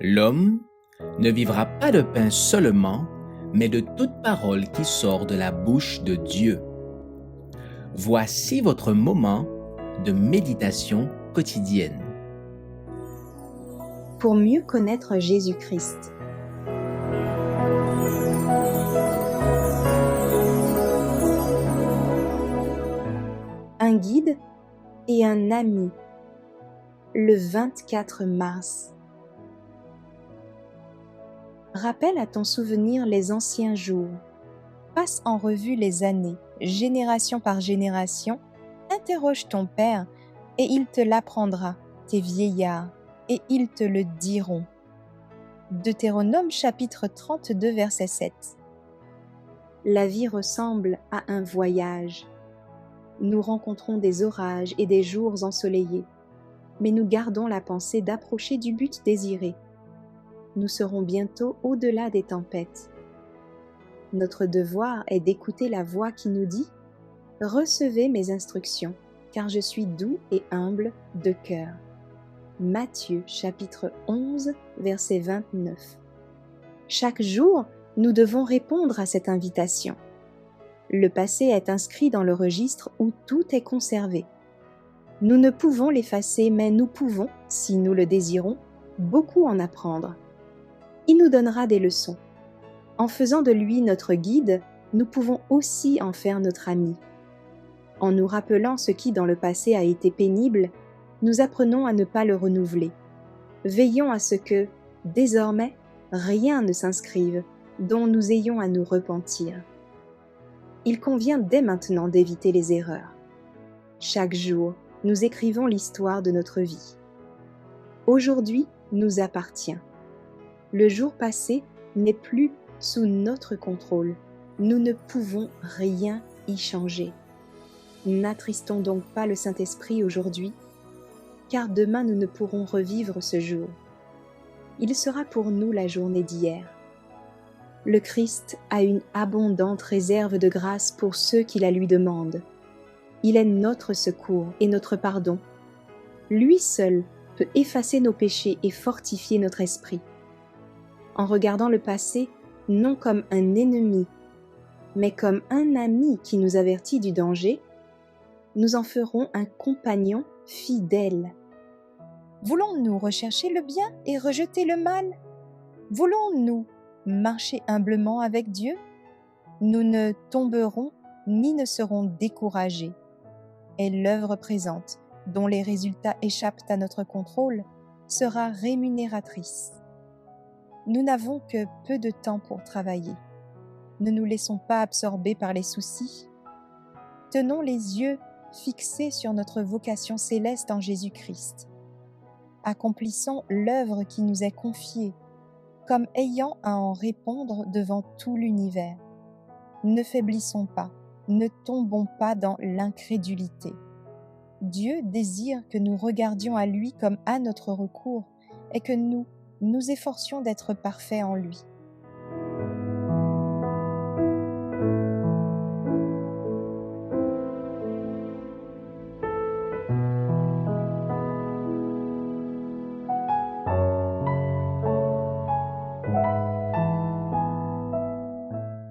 L'homme ne vivra pas de pain seulement, mais de toute parole qui sort de la bouche de Dieu. Voici votre moment de méditation quotidienne. Pour mieux connaître Jésus-Christ. Un guide et un ami. Le 24 mars. Rappelle à ton souvenir les anciens jours. Passe en revue les années, génération par génération. Interroge ton père et il te l'apprendra, tes vieillards, et ils te le diront. Deutéronome chapitre 32 verset 7. La vie ressemble à un voyage. Nous rencontrons des orages et des jours ensoleillés, mais nous gardons la pensée d'approcher du but désiré. Nous serons bientôt au-delà des tempêtes. Notre devoir est d'écouter la voix qui nous dit « Recevez mes instructions, car je suis doux et humble de cœur ». Matthieu chapitre 11 verset 29. Chaque jour, nous devons répondre à cette invitation. Le passé est inscrit dans le registre où tout est conservé. Nous ne pouvons l'effacer, mais nous pouvons, si nous le désirons, beaucoup en apprendre. Il nous donnera des leçons. En faisant de lui notre guide, nous pouvons aussi en faire notre ami. En nous rappelant ce qui dans le passé a été pénible, nous apprenons à ne pas le renouveler. Veillons à ce que, désormais, rien ne s'inscrive dont nous ayons à nous repentir. Il convient dès maintenant d'éviter les erreurs. Chaque jour, nous écrivons l'histoire de notre vie. Aujourd'hui nous appartient. Le jour passé n'est plus sous notre contrôle. Nous ne pouvons rien y changer. N'attristons donc pas le Saint-Esprit aujourd'hui, car demain nous ne pourrons revivre ce jour. Il sera pour nous la journée d'hier. Le Christ a une abondante réserve de grâce pour ceux qui la lui demandent. Il est notre secours et notre pardon. Lui seul peut effacer nos péchés et fortifier notre esprit. En regardant le passé, non comme un ennemi, mais comme un ami qui nous avertit du danger, nous en ferons un compagnon fidèle. Voulons-nous rechercher le bien et rejeter le mal? Voulons-nous marcher humblement avec Dieu? Nous ne tomberons ni ne serons découragés. Et l'œuvre présente, dont les résultats échappent à notre contrôle, sera rémunératrice. Nous n'avons que peu de temps pour travailler. Ne nous laissons pas absorber par les soucis. Tenons les yeux fixés sur notre vocation céleste en Jésus-Christ. Accomplissons l'œuvre qui nous est confiée, comme ayant à en répondre devant tout l'univers. Ne faiblissons pas, ne tombons pas dans l'incrédulité. Dieu désire que nous regardions à lui comme à notre recours et que nous nous efforcions d'être parfaits en lui.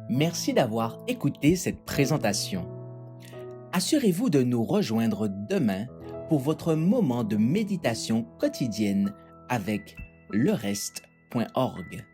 Merci d'avoir écouté cette présentation. Assurez-vous de nous rejoindre demain pour votre moment de méditation quotidienne avec lereste.org.